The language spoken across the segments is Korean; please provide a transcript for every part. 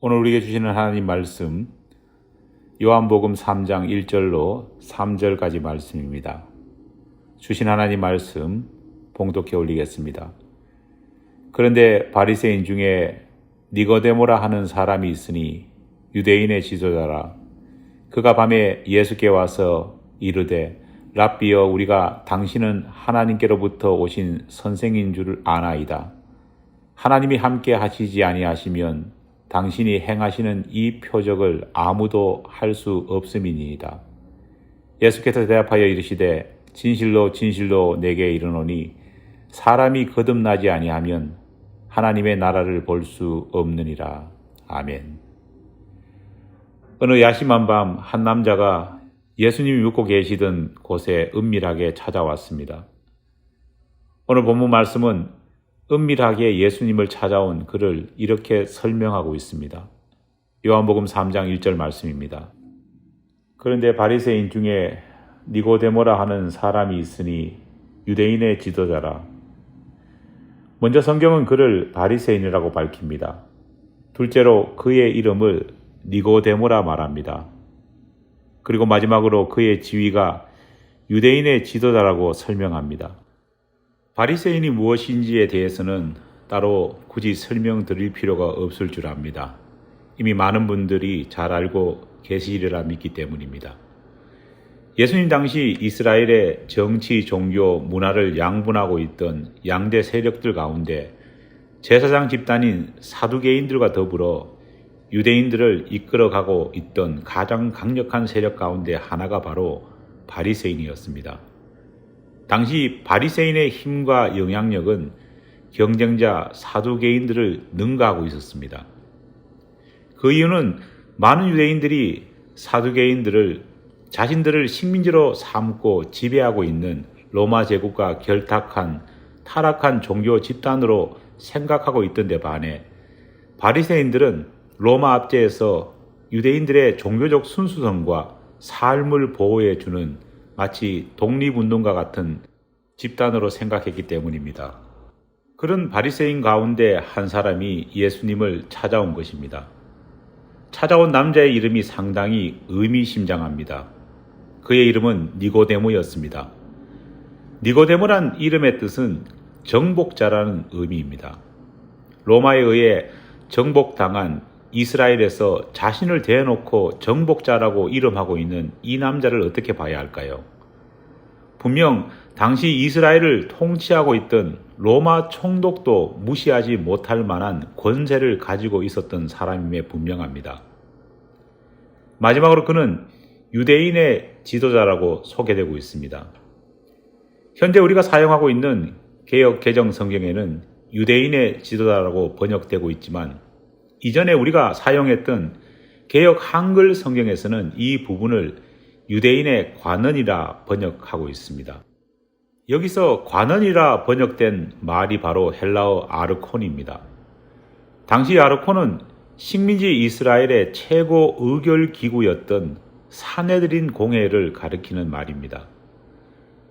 오늘 우리에게 주시는 하나님 말씀 요한복음 3장 1절로 3절까지 말씀입니다. 주신 하나님 말씀 봉독해 올리겠습니다. 그런데 바리새인 중에 니고데모라 하는 사람이 있으니 유대인의 지도자라. 그가 밤에 예수께 와서 이르되 랍비여, 우리가 당신은 하나님께로부터 오신 선생인 줄 아나이다. 하나님이 함께 하시지 아니하시면 당신이 행하시는 이 표적을 아무도 할 수 없음이니이다. 예수께서 대답하여 이르시되 진실로 진실로 내게 이르노니 사람이 거듭나지 아니하면 하나님의 나라를 볼 수 없느니라. 아멘. 어느 야심한 밤 한 남자가 예수님이 묵고 계시던 곳에 은밀하게 찾아왔습니다. 오늘 본문 말씀은 은밀하게 예수님을 찾아온 그를 이렇게 설명하고 있습니다. 요한복음 3장 1절 말씀입니다. 그런데 바리새인 중에 니고데모라 하는 사람이 있으니 유대인의 지도자라. 먼저 성경은 그를 바리새인이라고 밝힙니다. 둘째로 그의 이름을 니고데모라 말합니다. 그리고 마지막으로 그의 지위가 유대인의 지도자라고 설명합니다. 바리새인이 무엇인지에 대해서는 따로 굳이 설명드릴 필요가 없을 줄 압니다. 이미 많은 분들이 잘 알고 계시리라 믿기 때문입니다. 예수님 당시 이스라엘의 정치, 종교, 문화를 양분하고 있던 양대 세력들 가운데 제사장 집단인 사두개인들과 더불어 유대인들을 이끌어가고 있던 가장 강력한 세력 가운데 하나가 바로 바리새인이었습니다. 당시 바리새인의 힘과 영향력은 경쟁자 사두개인들을 능가하고 있었습니다. 그 이유는 많은 유대인들이 사두개인들을 자신들을 식민지로 삼고 지배하고 있는 로마 제국과 결탁한 타락한 종교 집단으로 생각하고 있던 데 반해 바리새인들은 로마 압제에서 유대인들의 종교적 순수성과 삶을 보호해 주는 마치 독립운동가 같은 집단으로 생각했기 때문입니다. 그런 바리새인 가운데 한 사람이 예수님을 찾아온 것입니다. 찾아온 남자의 이름이 상당히 의미심장합니다. 그의 이름은 니고데모였습니다. 니고데모란 이름의 뜻은 정복자라는 의미입니다. 로마에 의해 정복당한 이스라엘에서 자신을 대놓고 정복자라고 이름하고 있는 이 남자를 어떻게 봐야 할까요? 분명 당시 이스라엘을 통치하고 있던 로마 총독도 무시하지 못할 만한 권세를 가지고 있었던 사람임에 분명합니다. 마지막으로 그는 유대인의 지도자라고 소개되고 있습니다. 현재 우리가 사용하고 있는 개역 개정 성경에는 유대인의 지도자라고 번역되고 있지만 이전에 우리가 사용했던 개역 한글 성경에서는 이 부분을 유대인의 관원이라 번역하고 있습니다. 여기서 관원이라 번역된 말이 바로 헬라어 아르콘입니다. 당시 아르콘은 식민지 이스라엘의 최고 의결기구였던 사내들인 공회를 가리키는 말입니다.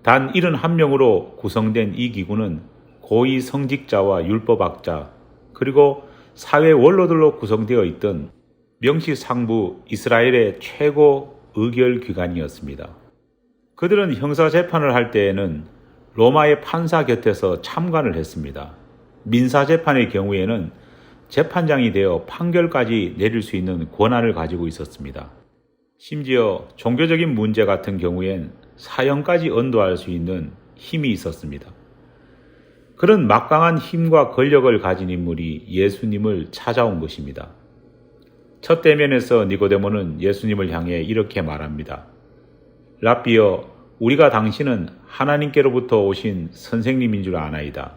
단 71명으로 구성된 이 기구는 고위 성직자와 율법학자 그리고 사회 원로들로 구성되어 있던 명시상부 이스라엘의 최고 의결기관이었습니다. 그들은 형사재판을 할 때에는 로마의 판사 곁에서 참관을 했습니다. 민사재판의 경우에는 재판장이 되어 판결까지 내릴 수 있는 권한을 가지고 있었습니다. 심지어 종교적인 문제 같은 경우엔 사형까지 언도할 수 있는 힘이 있었습니다. 그런 막강한 힘과 권력을 가진 인물이 예수님을 찾아온 것입니다. 첫 대면에서 니고데모는 예수님을 향해 이렇게 말합니다. 랍비여, 우리가 당신은 하나님께로부터 오신 선생님인 줄 아나이다.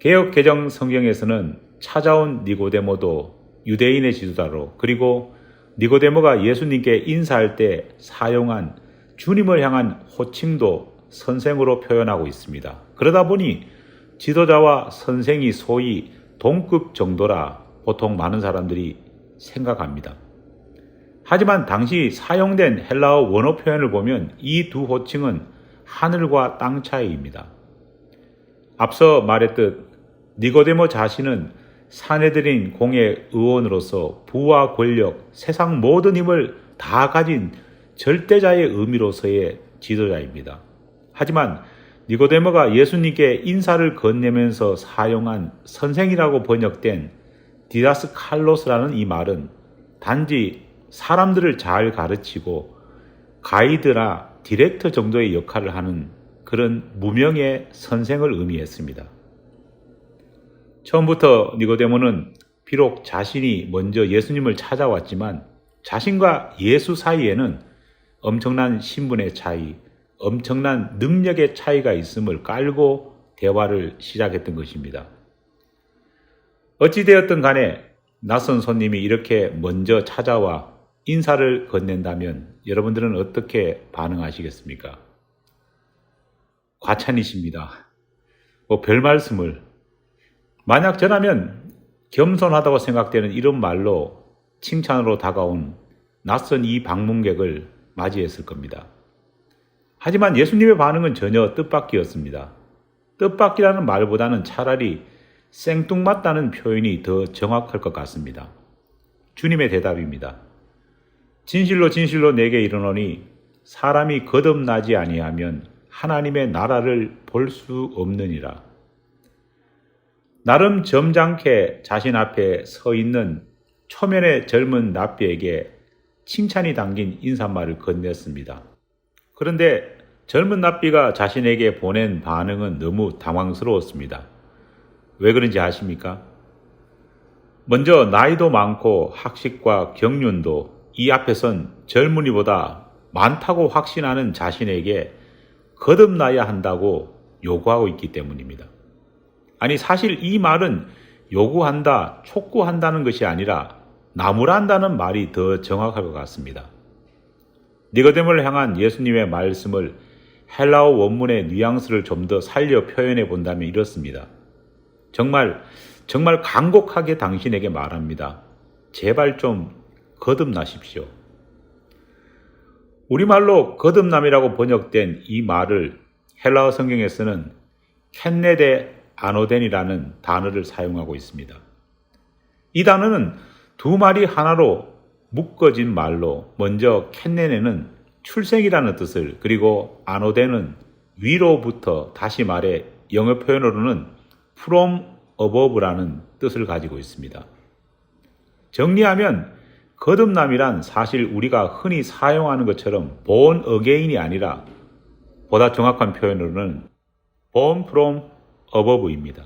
개역 개정 성경에서는 찾아온 니고데모도 유대인의 지도자로, 그리고 니고데모가 예수님께 인사할 때 사용한 주님을 향한 호칭도 선생으로 표현하고 있습니다. 그러다 보니 지도자와 선생이 소위 동급 정도라 보통 많은 사람들이 생각합니다. 하지만 당시 사용된 헬라어 원어 표현을 보면 이 두 호칭은 하늘과 땅 차이입니다. 앞서 말했듯 니고데모 자신은 사내들인 공의 의원으로서 부와 권력, 세상 모든 힘을 다 가진 절대자의 의미로서의 지도자입니다. 하지만 니고데모가 예수님께 인사를 건네면서 사용한 선생이라고 번역된 디다스 칼로스라는 이 말은 단지 사람들을 잘 가르치고 가이드나 디렉터 정도의 역할을 하는 그런 무명의 선생을 의미했습니다. 처음부터 니고데모는 비록 자신이 먼저 예수님을 찾아왔지만 자신과 예수 사이에는 엄청난 신분의 차이, 엄청난 능력의 차이가 있음을 깔고 대화를 시작했던 것입니다. 어찌되었든 간에 낯선 손님이 이렇게 먼저 찾아와 인사를 건넨다면 여러분들은 어떻게 반응하시겠습니까? 과찬이십니다. 별 말씀을. 만약 저라면 겸손하다고 생각되는 이런 말로 칭찬으로 다가온 낯선 이 방문객을 맞이했을 겁니다. 하지만 예수님의 반응은 전혀 뜻밖이었습니다. 뜻밖이라는 말보다는 차라리 생뚱맞다는 표현이 더 정확할 것 같습니다. 주님의 대답입니다. 진실로 진실로 내게 이르노니 사람이 거듭나지 아니하면 하나님의 나라를 볼 수 없느니라. 나름 점잖게 자신 앞에 서 있는 초면의 젊은 랍비에게 칭찬이 담긴 인사말을 건넸습니다. 그런데 젊은 랍비가 자신에게 보낸 반응은 너무 당황스러웠습니다. 왜 그런지 아십니까? 먼저 나이도 많고 학식과 경륜도 이 앞에선 젊은이보다 많다고 확신하는 자신에게 거듭나야 한다고 요구하고 있기 때문입니다. 아니 사실 이 말은 요구한다, 촉구한다는 것이 아니라 나무란다는 말이 더 정확할 것 같습니다. 니고데모를 향한 예수님의 말씀을 헬라어 원문의 뉘앙스를 좀 더 살려 표현해 본다면 이렇습니다. 정말 간곡하게 당신에게 말합니다. 제발 좀 거듭나십시오. 우리말로 거듭남이라고 번역된 이 말을 헬라어 성경에서는 켄네데 아노덴이라는 단어를 사용하고 있습니다. 이 단어는 두 말이 하나로 묶어진 말로 먼저 켄네네는 출생이라는 뜻을 그리고 아노덴은 위로부터 다시 말해 영어 표현으로는 from above라는 뜻을 가지고 있습니다. 정리하면 거듭남이란 사실 우리가 흔히 사용하는 것처럼 born again이 아니라 보다 정확한 표현으로는 born from above입니다.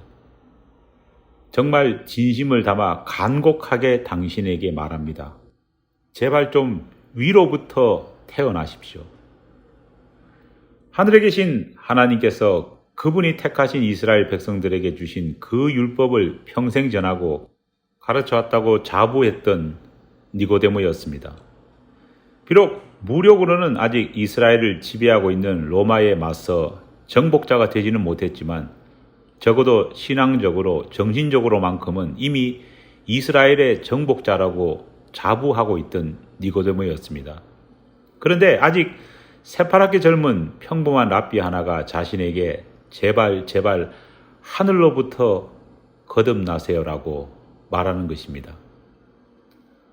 정말 진심을 담아 간곡하게 당신에게 말합니다. 제발 좀 위로부터 태어나십시오. 하늘에 계신 하나님께서 그분이 택하신 이스라엘 백성들에게 주신 그 율법을 평생 전하고 가르쳐왔다고 자부했던 니고데모였습니다. 비록 무력으로는 아직 이스라엘을 지배하고 있는 로마에 맞서 정복자가 되지는 못했지만 적어도 신앙적으로 정신적으로만큼은 이미 이스라엘의 정복자라고 자부하고 있던 니고데모였습니다. 그런데 아직 새파랗게 젊은 평범한 랍비 하나가 자신에게 제발 하늘로부터 거듭나세요라고 말하는 것입니다.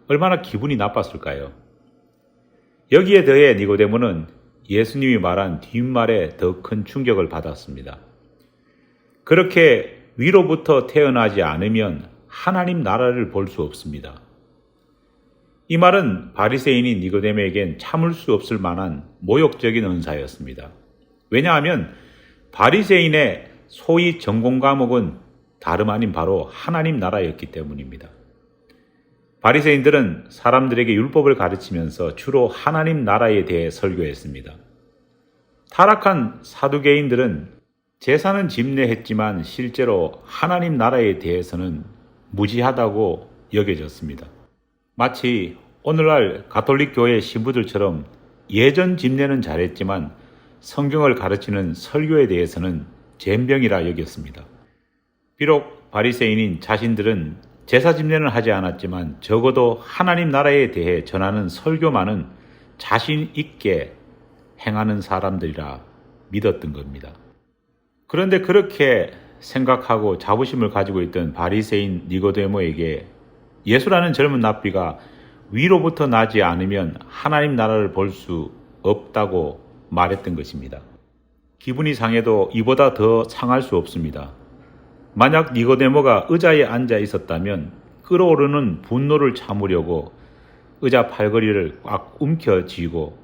얼마나 기분이 나빴을까요? 여기에 더해 니고데모는 예수님이 말한 뒷말에 더 큰 충격을 받았습니다. 그렇게 위로부터 태어나지 않으면 하나님 나라를 볼 수 없습니다. 이 말은 바리새인인 니고데모에겐 참을 수 없을 만한 모욕적인 언사였습니다. 왜냐하면 바리새인의 소위 전공 과목은 다름 아닌 바로 하나님 나라였기 때문입니다. 바리새인들은 사람들에게 율법을 가르치면서 주로 하나님 나라에 대해 설교했습니다. 타락한 사두개인들은 제사는 집례했지만 실제로 하나님 나라에 대해서는 무지하다고 여겨졌습니다. 마치 오늘날 가톨릭 교회 신부들처럼 예전 집례는 잘했지만 성경을 가르치는 설교에 대해서는 젬병이라 여겼습니다. 비록 바리새인인 자신들은 제사 집례는 하지 않았지만 적어도 하나님 나라에 대해 전하는 설교만은 자신 있게 행하는 사람들이라 믿었던 겁니다. 그런데 그렇게 생각하고 자부심을 가지고 있던 바리새인 니고데모에게 예수라는 젊은 납비가 위로부터 나지 않으면 하나님 나라를 볼 수 없다고 말했던 것입니다. 기분이 상해도 이보다 더 상할 수 없습니다. 만약 니고데모가 의자에 앉아 있었다면 끓어오르는 분노를 참으려고 의자 팔걸이를 꽉 움켜쥐고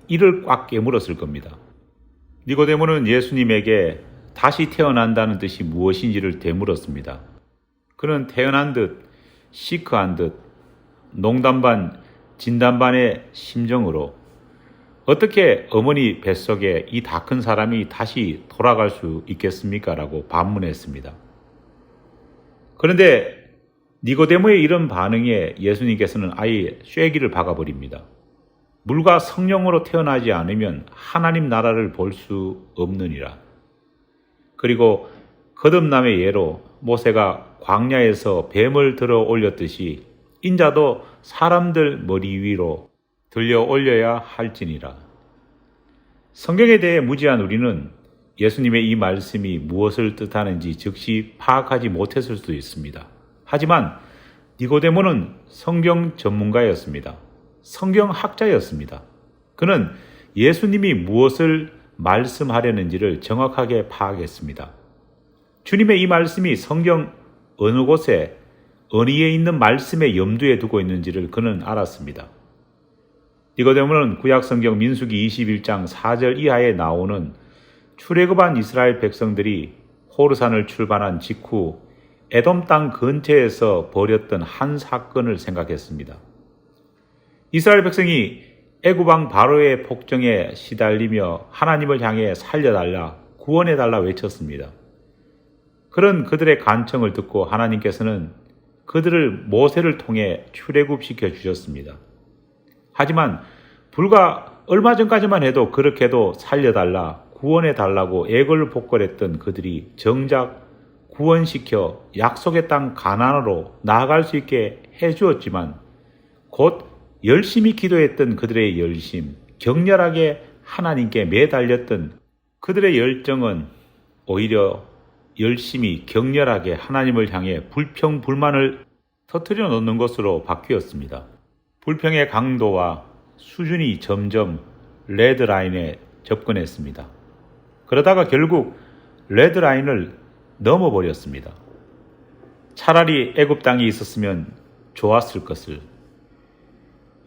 이를 꽉 깨물었을 겁니다. 니고데모는 예수님에게 다시 태어난다는 뜻이 무엇인지를 되물었습니다. 그는 태어난 듯 시크한 듯 농담 반 진담 반의 심정으로 어떻게 어머니 뱃속에 이 다 큰 사람이 다시 돌아갈 수 있겠습니까? 라고 반문했습니다. 그런데 니고데모의 이런 반응에 예수님께서는 아예 쐐기를 박아버립니다. 물과 성령으로 태어나지 않으면 하나님 나라를 볼 수 없느니라. 그리고 거듭남의 예로 모세가 광야에서 뱀을 들어 올렸듯이 인자도 사람들 머리 위로 들려 올려야 할지니라. 성경에 대해 무지한 우리는 예수님의 이 말씀이 무엇을 뜻하는지 즉시 파악하지 못했을 수도 있습니다. 하지만 니고데모는 성경 전문가였습니다. 성경학자였습니다. 그는 예수님이 무엇을 말씀하려는지를 정확하게 파악했습니다. 주님의 이 말씀이 성경 어느 곳에 어디에 있는 말씀의 염두에 두고 있는지를 그는 알았습니다. 니고데모는 구약성경 민수기 21장 4절 이하에 나오는 출애굽한 이스라엘 백성들이 호르산을 출발한 직후 에돔 땅 근처에서 벌였던 한 사건을 생각했습니다. 이스라엘 백성이 애굽왕 바로의 폭정에 시달리며 하나님을 향해 살려달라, 구원해달라 외쳤습니다. 그런 그들의 간청을 듣고 하나님께서는 그들을 모세를 통해 출애굽시켜 주셨습니다. 하지만 불과 얼마 전까지만 해도 그렇게도 살려달라, 구원해달라고 애걸복걸했던 그들이 정작 구원시켜 약속의 땅 가나안으로 나아갈 수 있게 해주었지만 곧 열심히 기도했던 그들의 열심, 격렬하게 하나님께 매달렸던 그들의 열정은 오히려 열심히 격렬하게 하나님을 향해 불평, 불만을 터뜨려 놓는 것으로 바뀌었습니다. 불평의 강도와 수준이 점점 레드라인에 접근했습니다. 그러다가 결국 레드라인을 넘어버렸습니다. 차라리 애굽 땅이 있었으면 좋았을 것을.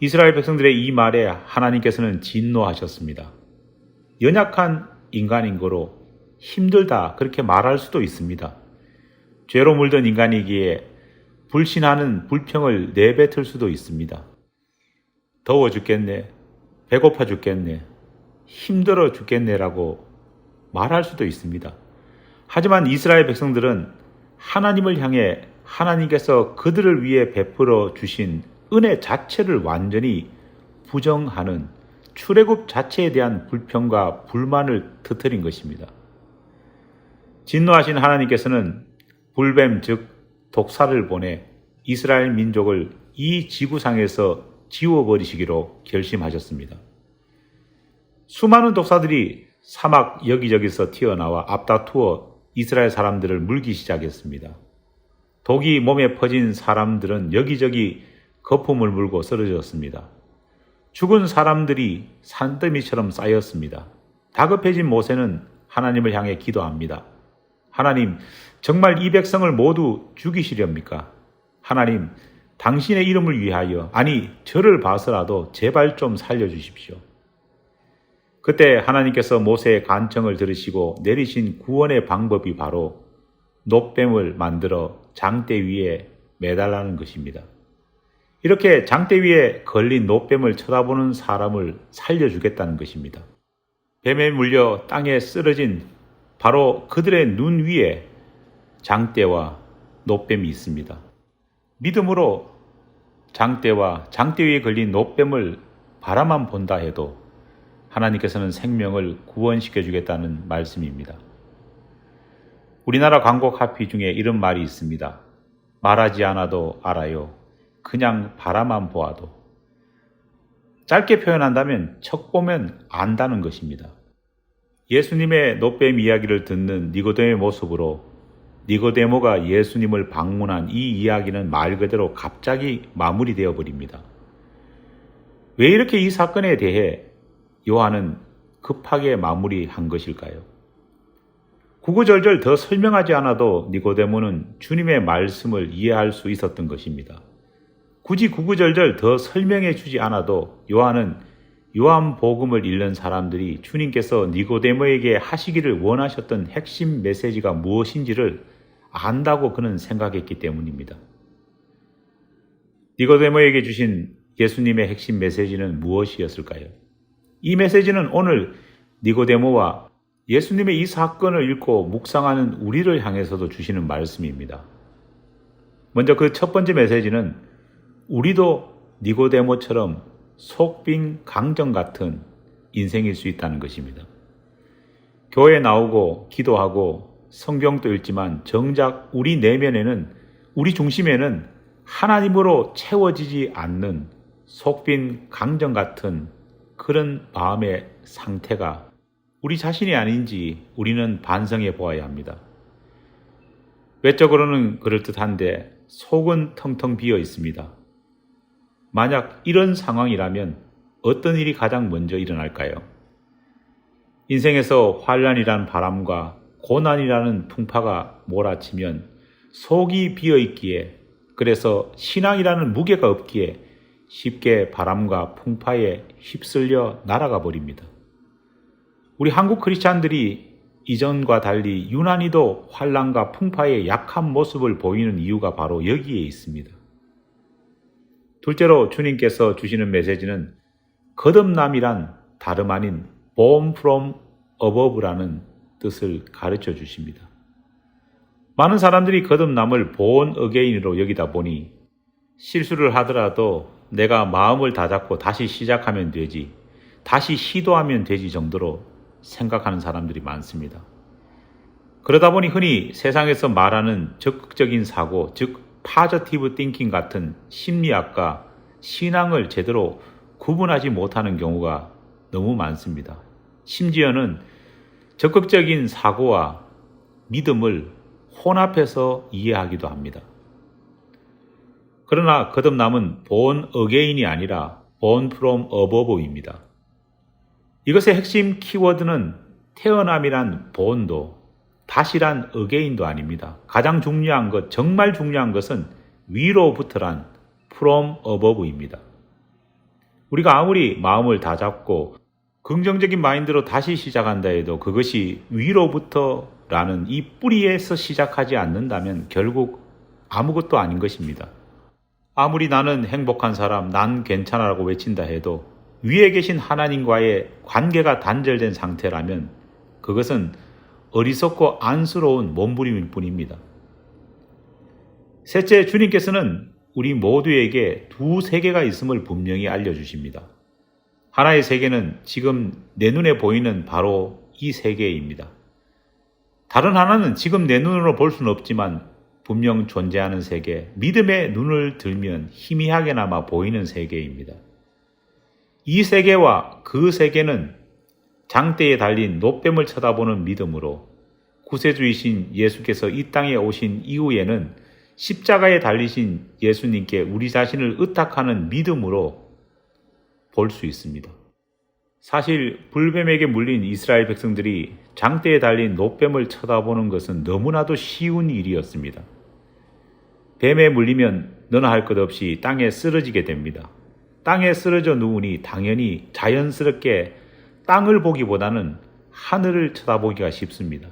이스라엘 백성들의 이 말에 하나님께서는 진노하셨습니다. 연약한 인간인 거로 힘들다 그렇게 말할 수도 있습니다. 죄로 물든 인간이기에 불신하는 불평을 내뱉을 수도 있습니다. 더워 죽겠네, 배고파 죽겠네, 힘들어 죽겠네라고 말할 수도 있습니다. 하지만 이스라엘 백성들은 하나님을 향해 하나님께서 그들을 위해 베풀어 주신 은혜 자체를 완전히 부정하는 출애굽 자체에 대한 불평과 불만을 터뜨린 것입니다. 진노하신 하나님께서는 불뱀 즉 독사를 보내 이스라엘 민족을 이 지구상에서 지워버리시기로 결심하셨습니다. 수많은 독사들이 사막 여기저기서 튀어나와 앞다투어 이스라엘 사람들을 물기 시작했습니다. 독이 몸에 퍼진 사람들은 여기저기 거품을 물고 쓰러졌습니다. 죽은 사람들이 산더미처럼 쌓였습니다. 다급해진 모세는 하나님을 향해 기도합니다. 하나님, 정말 이 백성을 모두 죽이시렵니까? 하나님, 당신의 이름을 위하여, 아니 저를 봐서라도 제발 좀 살려주십시오. 그때 하나님께서 모세의 간청을 들으시고 내리신 구원의 방법이 바로 놋뱀을 만들어 장대 위에 매달라는 것입니다. 이렇게 장대 위에 걸린 놋뱀을 쳐다보는 사람을 살려주겠다는 것입니다. 뱀에 물려 땅에 쓰러진 바로 그들의 눈 위에 장대와 놋뱀이 있습니다. 믿음으로 장대와 장대 위에 걸린 놋뱀을 바라만 본다 해도 하나님께서는 생명을 구원시켜 주겠다는 말씀입니다. 우리나라 광고 카피 중에 이런 말이 있습니다. 말하지 않아도 알아요. 그냥 바라만 보아도. 짧게 표현한다면 척 보면 안다는 것입니다. 예수님의 놋뱀 이야기를 듣는 니고데모의 모습으로 니고데모가 예수님을 방문한 이 이야기는 말 그대로 갑자기 마무리되어 버립니다. 왜 이렇게 이 사건에 대해 요한은 급하게 마무리한 것일까요? 구구절절 더 설명하지 않아도 니고데모는 주님의 말씀을 이해할 수 있었던 것입니다. 굳이 구구절절 더 설명해 주지 않아도 요한은 요한복음을 읽는 사람들이 주님께서 니고데모에게 하시기를 원하셨던 핵심 메시지가 무엇인지를 안다고 그는 생각했기 때문입니다. 니고데모에게 주신 예수님의 핵심 메시지는 무엇이었을까요? 이 메시지는 오늘 니고데모와 예수님의 이 사건을 읽고 묵상하는 우리를 향해서도 주시는 말씀입니다. 먼저 그 첫 번째 메시지는 우리도 니고데모처럼 속빈 강정 같은 인생일 수 있다는 것입니다. 교회에 나오고 기도하고 성경도 읽지만 정작 우리 내면에는, 우리 중심에는 하나님으로 채워지지 않는 속빈 강정 같은 그런 마음의 상태가 우리 자신이 아닌지 우리는 반성해 보아야 합니다. 외적으로는 그럴듯한데 속은 텅텅 비어 있습니다. 만약 이런 상황이라면 어떤 일이 가장 먼저 일어날까요? 인생에서 환란이라는 바람과 고난이라는 풍파가 몰아치면 속이 비어 있기에, 그래서 신앙이라는 무게가 없기에 쉽게 바람과 풍파에 휩쓸려 날아가 버립니다. 우리 한국 크리스찬들이 이전과 달리 유난히도 환란과 풍파의 약한 모습을 보이는 이유가 바로 여기에 있습니다. 둘째로 주님께서 주시는 메시지는 거듭남이란 다름 아닌 born from above라는 뜻을 가르쳐 주십니다. 많은 사람들이 거듭남을 born again으로 여기다 보니 실수를 하더라도 내가 마음을 다잡고 다시 시작하면 되지, 다시 시도하면 되지 정도로 생각하는 사람들이 많습니다. 그러다 보니 흔히 세상에서 말하는 적극적인 사고, 즉 파저티브 띵킹 같은 심리학과 신앙을 제대로 구분하지 못하는 경우가 너무 많습니다. 심지어는 적극적인 사고와 믿음을 혼합해서 이해하기도 합니다. 그러나 거듭남은 born again이 아니라 born from above입니다. 이것의 핵심 키워드는 태어남이란 born도 다시란 again도 아닙니다. 가장 중요한 것, 정말 중요한 것은 위로부터란 from above입니다. 우리가 아무리 마음을 다잡고 긍정적인 마인드로 다시 시작한다 해도 그것이 위로부터라는 이 뿌리에서 시작하지 않는다면 결국 아무것도 아닌 것입니다. 아무리 나는 행복한 사람, 난 괜찮아라고 외친다 해도 위에 계신 하나님과의 관계가 단절된 상태라면 그것은 어리석고 안쓰러운 몸부림일 뿐입니다. 셋째, 주님께서는 우리 모두에게 두 세계가 있음을 분명히 알려주십니다. 하나의 세계는 지금 내 눈에 보이는 바로 이 세계입니다. 다른 하나는 지금 내 눈으로 볼 수는 없지만 분명 존재하는 세계, 믿음의 눈을 들면 희미하게나마 보이는 세계입니다. 이 세계와 그 세계는 장대에 달린 놋뱀을 쳐다보는 믿음으로, 구세주이신 예수께서 이 땅에 오신 이후에는 십자가에 달리신 예수님께 우리 자신을 의탁하는 믿음으로 볼 수 있습니다. 사실 불뱀에게 물린 이스라엘 백성들이 장대에 달린 놋뱀을 쳐다보는 것은 너무나도 쉬운 일이었습니다. 뱀에 물리면 너나 할 것 없이 땅에 쓰러지게 됩니다. 땅에 쓰러져 누우니 당연히 자연스럽게 땅을 보기보다는 하늘을 쳐다보기가 쉽습니다.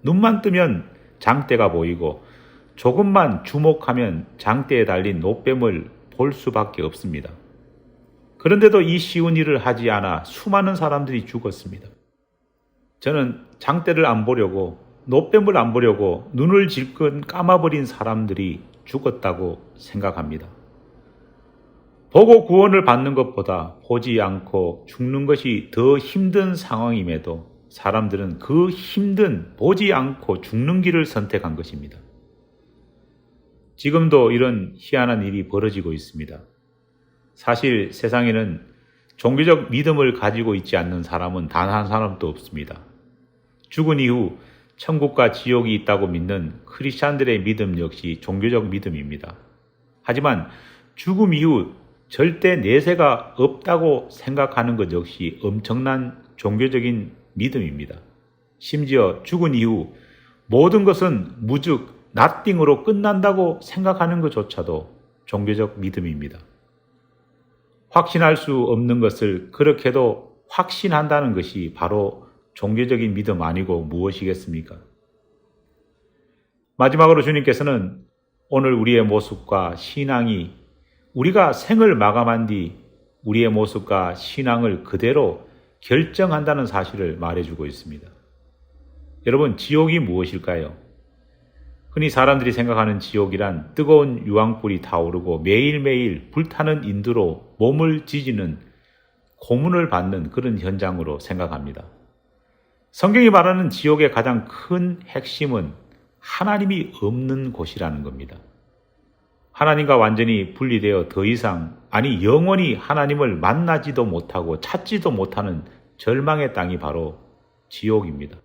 눈만 뜨면 장대가 보이고 조금만 주목하면 장대에 달린 놋뱀을 볼 수밖에 없습니다. 그런데도 이 쉬운 일을 하지 않아 수많은 사람들이 죽었습니다. 저는 장대를 안 보려고, 놋뱀을 안 보려고 눈을 질끈 감아버린 사람들이 죽었다고 생각합니다. 보고 구원을 받는 것보다 보지 않고 죽는 것이 더 힘든 상황임에도 사람들은 그 힘든 보지 않고 죽는 길을 선택한 것입니다. 지금도 이런 희한한 일이 벌어지고 있습니다. 사실 세상에는 종교적 믿음을 가지고 있지 않는 사람은 단 한 사람도 없습니다. 죽은 이후 천국과 지옥이 있다고 믿는 크리스찬들의 믿음 역시 종교적 믿음입니다. 하지만 죽음 이후 절대 내세가 없다고 생각하는 것 역시 엄청난 종교적인 믿음입니다. 심지어 죽은 이후 모든 것은 무즉 nothing으로 끝난다고 생각하는 것조차도 종교적 믿음입니다. 확신할 수 없는 것을 그렇게도 확신한다는 것이 바로 종교적인 믿음 아니고 무엇이겠습니까? 마지막으로 주님께서는 오늘 우리의 모습과 신앙이 우리가 생을 마감한 뒤 우리의 모습과 신앙을 그대로 결정한다는 사실을 말해주고 있습니다. 여러분, 지옥이 무엇일까요? 흔히 사람들이 생각하는 지옥이란 뜨거운 유황불이 타오르고 매일매일 불타는 인두로 몸을 지지는 고문을 받는 그런 현장으로 생각합니다. 성경이 말하는 지옥의 가장 큰 핵심은 하나님이 없는 곳이라는 겁니다. 하나님과 완전히 분리되어 더 이상, 아니 영원히 하나님을 만나지도 못하고 찾지도 못하는 절망의 땅이 바로 지옥입니다.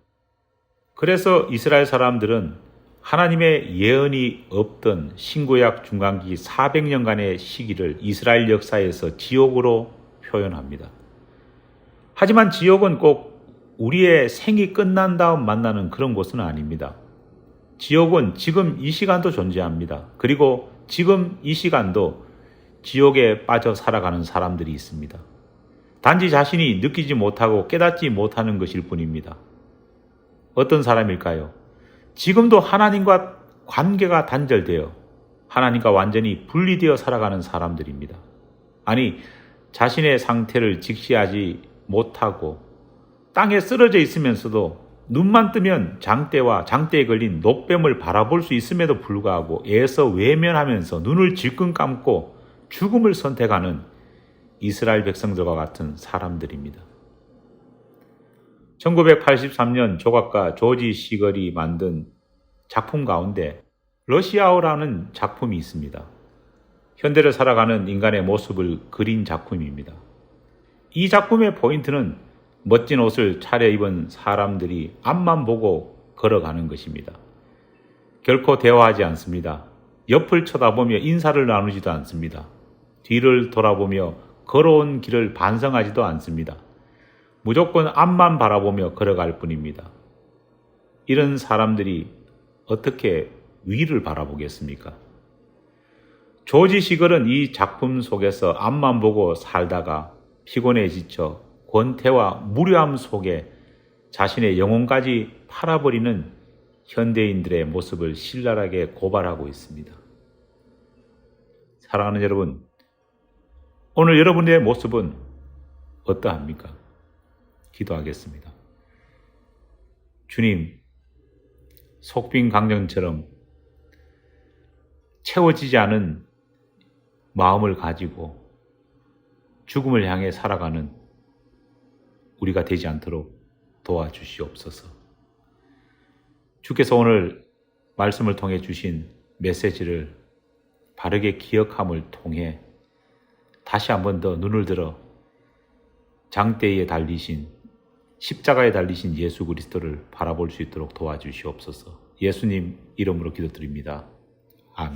그래서 이스라엘 사람들은 하나님의 예언이 없던 신구약 중간기 400년간의 시기를 이스라엘 역사에서 지옥으로 표현합니다. 하지만 지옥은 꼭 우리의 생이 끝난 다음 만나는 그런 곳은 아닙니다. 지옥은 지금 이 시간도 존재합니다. 그리고 지금 이 시간도 지옥에 빠져 살아가는 사람들이 있습니다. 단지 자신이 느끼지 못하고 깨닫지 못하는 것일 뿐입니다. 어떤 사람일까요? 지금도 하나님과 관계가 단절되어 하나님과 완전히 분리되어 살아가는 사람들입니다. 아니, 자신의 상태를 직시하지 못하고 땅에 쓰러져 있으면서도 눈만 뜨면 장대와 장대에 걸린 녹뱀을 바라볼 수 있음에도 불구하고 애써 외면하면서 눈을 질끈 감고 죽음을 선택하는 이스라엘 백성들과 같은 사람들입니다. 1983년 조각가 조지 시걸이 만든 작품 가운데 러시아어라는 작품이 있습니다. 현대를 살아가는 인간의 모습을 그린 작품입니다. 이 작품의 포인트는 멋진 옷을 차려입은 사람들이 앞만 보고 걸어가는 것입니다. 결코 대화하지 않습니다. 옆을 쳐다보며 인사를 나누지도 않습니다. 뒤를 돌아보며 걸어온 길을 반성하지도 않습니다. 무조건 앞만 바라보며 걸어갈 뿐입니다. 이런 사람들이 어떻게 위를 바라보겠습니까? 조지 시걸은 이 작품 속에서 앞만 보고 살다가 피곤해 지쳐 권태와 무료함 속에 자신의 영혼까지 팔아버리는 현대인들의 모습을 신랄하게 고발하고 있습니다. 사랑하는 여러분, 오늘 여러분의 모습은 어떠합니까? 기도하겠습니다. 주님, 속빈 강정처럼 채워지지 않은 마음을 가지고 죽음을 향해 살아가는 우리가 되지 않도록 도와주시옵소서. 주께서 오늘 말씀을 통해 주신 메시지를 바르게 기억함을 통해 다시 한 번 더 눈을 들어 장대에 달리신 십자가에 달리신 예수 그리스도를 바라볼 수 있도록 도와주시옵소서. 예수님 이름으로 기도드립니다. 아멘.